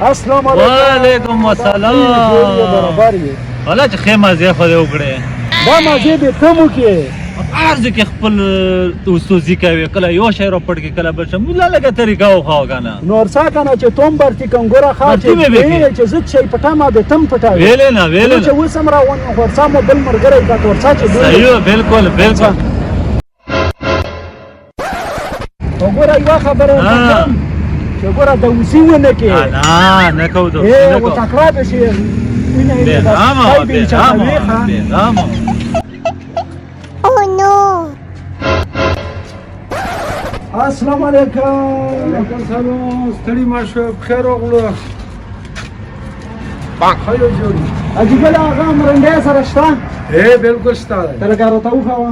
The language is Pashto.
السلام علیکم. وعلیکم السلام. برابر یې والا چې ښې مزې خو دې وکړې. دا مزې دې کم وکړې. هر ځای کې خپل استوزي کوي، کله یو شی راپټ کړي کله بل شی. مولا لږه طریقه وښوه که نه. نور څه که نه چې توم برتي کوم ګوره ښه چې زه چې پټم بې تم پټوې ویلې نه ویلې چې اوس هم راون ورڅا مو بل ملګری کا ورڅا چې صحیح بالکل بالکل. وګوره یوه خبره وکړم چې ګوره دوسي ونه کړې. نه نه کوو دوسي نه کوو. وتکړه به شي بېغمه بېغمه. السلام علیکم. وعلیکم سلام. ستړي مه شوه، بخیر راغلو. ښه یو جوړ. حاجي ګل هغه مرنډی سره شته؟ بالکل شته دی. ته لږ راته وښوه.